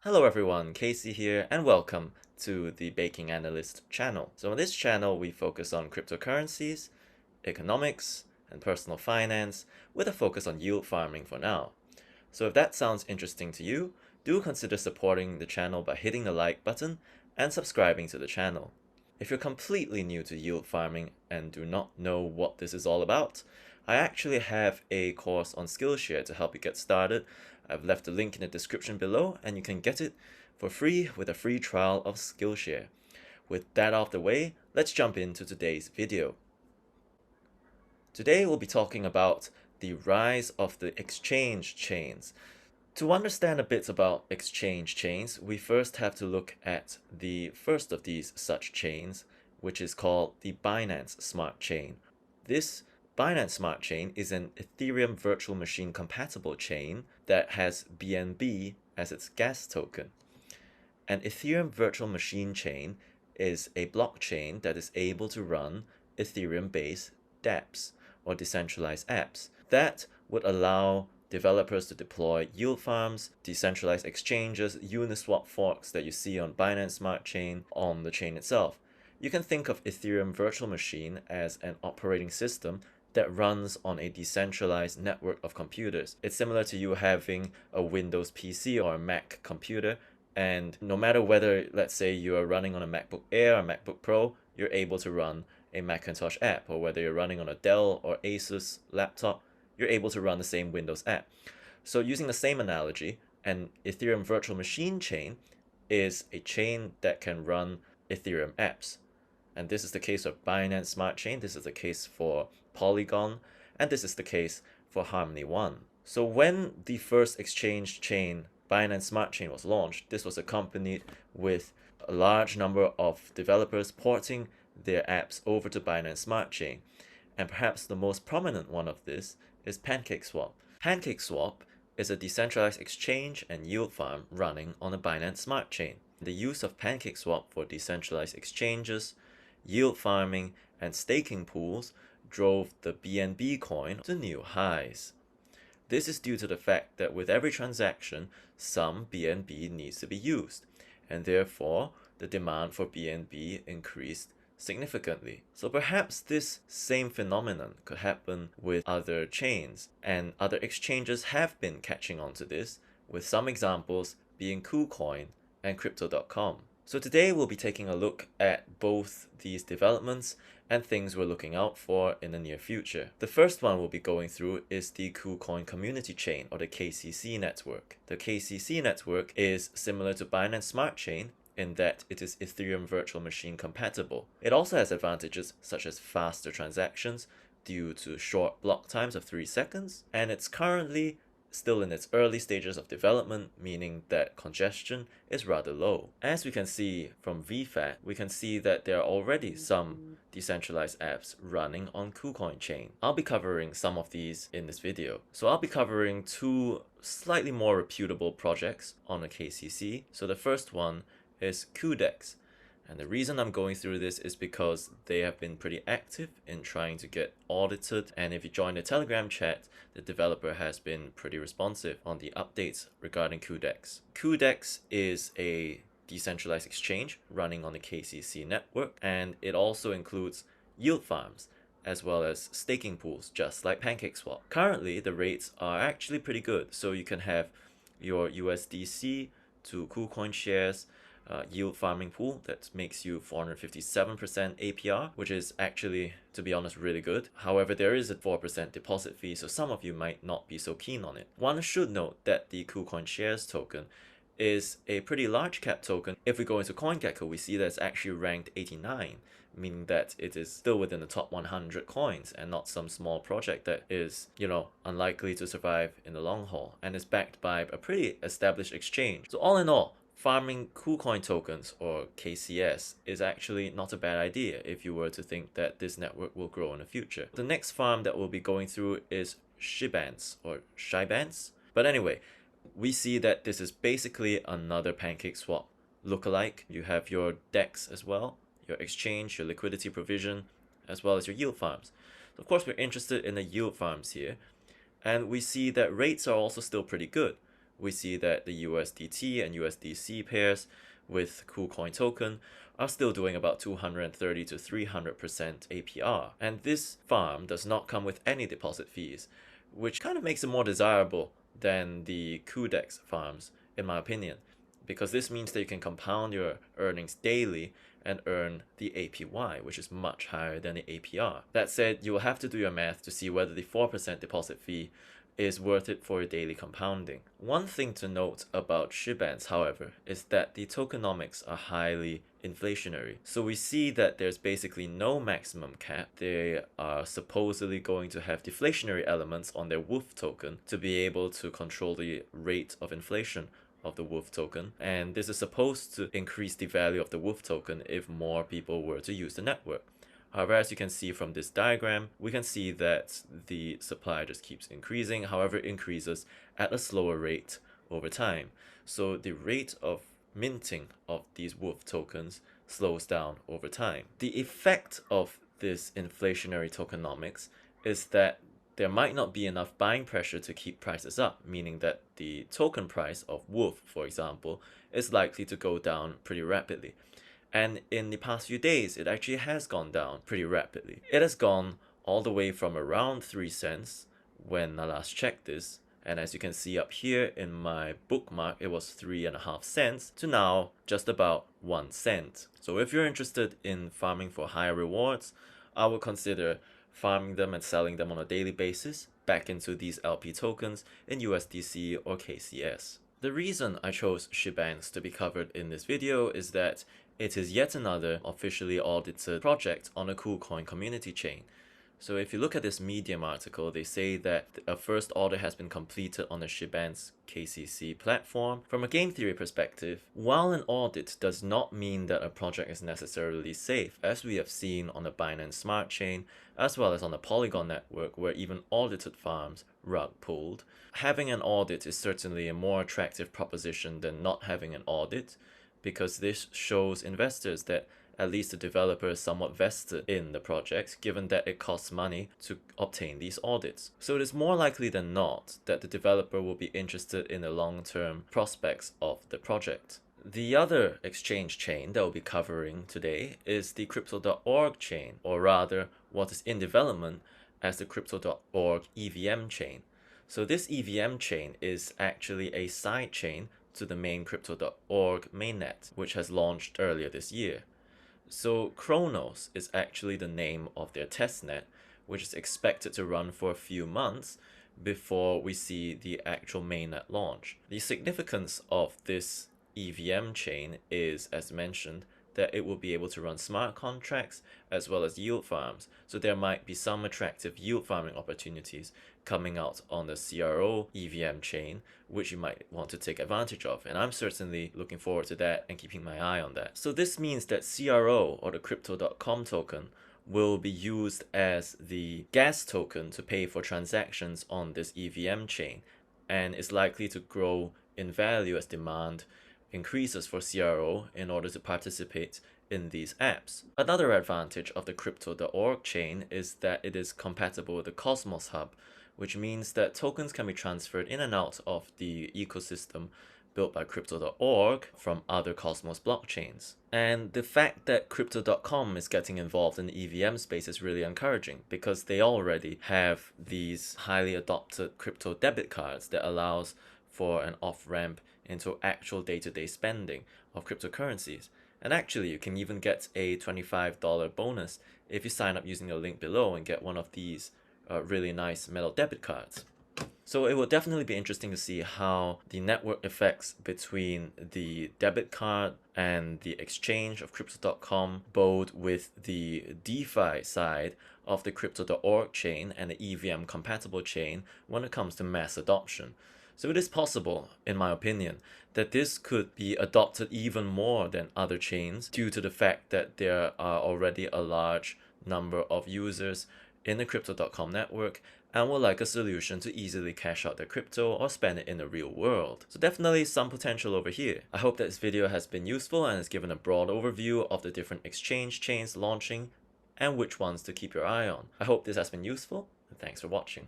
Hello everyone, Casey here and welcome to the Baking Analyst channel. So on this channel we focus on cryptocurrencies, economics, and personal finance with a focus on yield farming for now. So if that sounds interesting to you, do consider supporting the channel by hitting the like button and subscribing to the channel. If you're completely new to yield farming and do not know what this is all about, I actually have a course on Skillshare to help you get started. I've left a link in the description below and you can get it for free with a free trial of Skillshare. With that out of the way, let's jump into today's video. Today we'll be talking about the rise of the exchange chains. To understand a bit about exchange chains, we first have to look at the first of these such chains, which is called the Binance Smart Chain. This Binance Smart Chain is an Ethereum Virtual Machine compatible chain that has BNB as its gas token. An Ethereum Virtual Machine chain is a blockchain that is able to run Ethereum-based dApps or decentralized apps that would allow developers to deploy yield farms, decentralized exchanges, Uniswap forks that you see on Binance Smart Chain on the chain itself. You can think of Ethereum Virtual Machine as an operating system that runs on a decentralized network of computers. It's similar to you having a Windows PC or a Mac computer, and no matter whether, let's say, you are running on a MacBook Air or MacBook Pro, you're able to run a Macintosh app, or whether you're running on a Dell or Asus laptop, you're able to run the same Windows app. So using the same analogy, an Ethereum Virtual Machine chain is a chain that can run Ethereum apps. And this is the case of Binance Smart Chain, this is the case for Polygon, and this is the case for Harmony One. So when the first exchange chain, Binance Smart Chain, was launched, this was accompanied with a large number of developers porting their apps over to Binance Smart Chain. And perhaps the most prominent one of this is Pancake Swap. Pancake Swap is a decentralized exchange and yield farm running on a Binance Smart Chain. The use of Pancake Swap for decentralized exchanges, yield farming, and staking pools drove the BNB coin to new highs. This is due to the fact that with every transaction, some BNB needs to be used, and therefore the demand for BNB increased significantly. So perhaps this same phenomenon could happen with other chains, and other exchanges have been catching on to this, with some examples being Kucoin and Crypto.com. So today we'll be taking a look at both these developments and things we're looking out for in the near future. The first one we'll be going through is the Kucoin Community Chain, or the KCC network. The KCC network is similar to Binance Smart Chain in that it is Ethereum Virtual Machine compatible. It also has advantages such as faster transactions due to short block times of 3 seconds, and it's currently still in its early stages of development, meaning that congestion is rather low. As we can see from vfat, we can see that there are already some decentralized apps running on Kucoin chain. I'll be covering some of these in this video. So I'll be covering two slightly more reputable projects on the KCC. So the first one is Kudex. And the reason I'm going through this is because they have been pretty active in trying to get audited, and if you join the Telegram chat, the developer has been pretty responsive on the updates regarding Kudex. Kudex is a decentralized exchange running on the KCC network, and it also includes yield farms as well as staking pools, just like Pancake Swap. Currently, the rates are actually pretty good, so you can have your USDC to Kucoin shares yield farming pool that makes you 457% APR, which is actually, to be honest, really good. However, there is a 4% deposit fee, so some of you might not be so keen on it. One should note that the Kucoin shares token is a pretty large cap token. If we go into CoinGecko, we see that it's actually ranked 89, meaning that it is still within the top 100 coins and not some small project that is, unlikely to survive in the long haul, and is backed by a pretty established exchange. So all in all, farming Kucoin tokens, or KCS, is actually not a bad idea if you were to think that this network will grow in the future. The next farm that we'll be going through is Shibance, or Shibance. But anyway, we see that this is basically another Pancake Swap lookalike. You have your DEX as well, your exchange, your liquidity provision, as well as your yield farms. So of course, we're interested in the yield farms here, and we see that rates are also still pretty good. we see that the USDT and USDC pairs with Kucoin token are still doing about 230 to 300% APR. And this farm does not come with any deposit fees, which kind of makes it more desirable than the Kudex farms, in my opinion, because this means that you can compound your earnings daily and earn the APY, which is much higher than the APR. That said, you will have to do your math to see whether the 4% deposit fee is worth it for your daily compounding. One thing to note about Shibance, however, is that the tokenomics are highly inflationary. So we see that there's basically no maximum cap. They are supposedly going to have deflationary elements on their WOOF token to be able to control the rate of inflation of the WOOF token, and this is supposed to increase the value of the WOOF token if more people were to use the network. However, as you can see from this diagram, we can see that the supply just keeps increasing. However, it increases at a slower rate over time. So the rate of minting of these WOOF tokens slows down over time. The effect of this inflationary tokenomics is that there might not be enough buying pressure to keep prices up, meaning that the token price of WOOF, for example, is likely to go down pretty rapidly. And in the past few days, it actually has gone down pretty rapidly. It has gone all the way from around 3 cents when I last checked this, and as you can see up here in my bookmark, it was 3.5 cents to now just about 1 cent. So if you're interested in farming for higher rewards, I would consider farming them and selling them on a daily basis back into these LP tokens in USDC or KCS. The reason I chose Shibance to be covered in this video is that it is yet another officially audited project on a Kucoin Community Chain. So if you look at this Medium article, they say that a first audit has been completed on the Shibance KCC platform. From a game theory perspective, while an audit does not mean that a project is necessarily safe, as we have seen on the Binance Smart Chain, as well as on the Polygon network, where even audited farms rug pulled, having an audit is certainly a more attractive proposition than not having an audit, because this shows investors that at least the developer is somewhat vested in the project, given that it costs money to obtain these audits. So it is more likely than not that the developer will be interested in the long-term prospects of the project. The other exchange chain that we'll be covering today is the Crypto.org chain, or rather what is in development as the Crypto.org EVM chain. So this EVM chain is actually a side chain to the main Crypto.org mainnet, which has launched earlier this year. So Chronos is actually the name of their testnet, which is expected to run for a few months before we see the actual mainnet launch. The significance of this EVM chain is, as mentioned, that it will be able to run smart contracts as well as yield farms. So there might be some attractive yield farming opportunities coming out on the CRO EVM chain, which you might want to take advantage of. And I'm certainly looking forward to that and keeping my eye on that. So this means that CRO, or the Crypto.com token, will be used as the gas token to pay for transactions on this EVM chain, and is likely to grow in value as demand increases for CRO in order to participate in these apps. Another advantage of the Crypto.org chain is that it is compatible with the Cosmos Hub, which means that tokens can be transferred in and out of the ecosystem built by Crypto.org from other Cosmos blockchains. And the fact that Crypto.com is getting involved in the EVM space is really encouraging, because they already have these highly adopted crypto debit cards that allows for an off-ramp into actual day-to-day spending of cryptocurrencies. And actually, you can even get a $25 bonus if you sign up using the link below and get one of these really nice metal debit cards. So it will definitely be interesting to see how the network effects between the debit card and the exchange of Crypto.com bode with the DeFi side of the Crypto.org chain and the EVM compatible chain when it comes to mass adoption. So it is possible, in my opinion, that this could be adopted even more than other chains due to the fact that there are already a large number of users in the Crypto.com network and would like a solution to easily cash out their crypto or spend it in the real world. So definitely some potential over here. I hope that this video has been useful and has given a broad overview of the different exchange chains launching and which ones to keep your eye on. I hope this has been useful, and thanks for watching.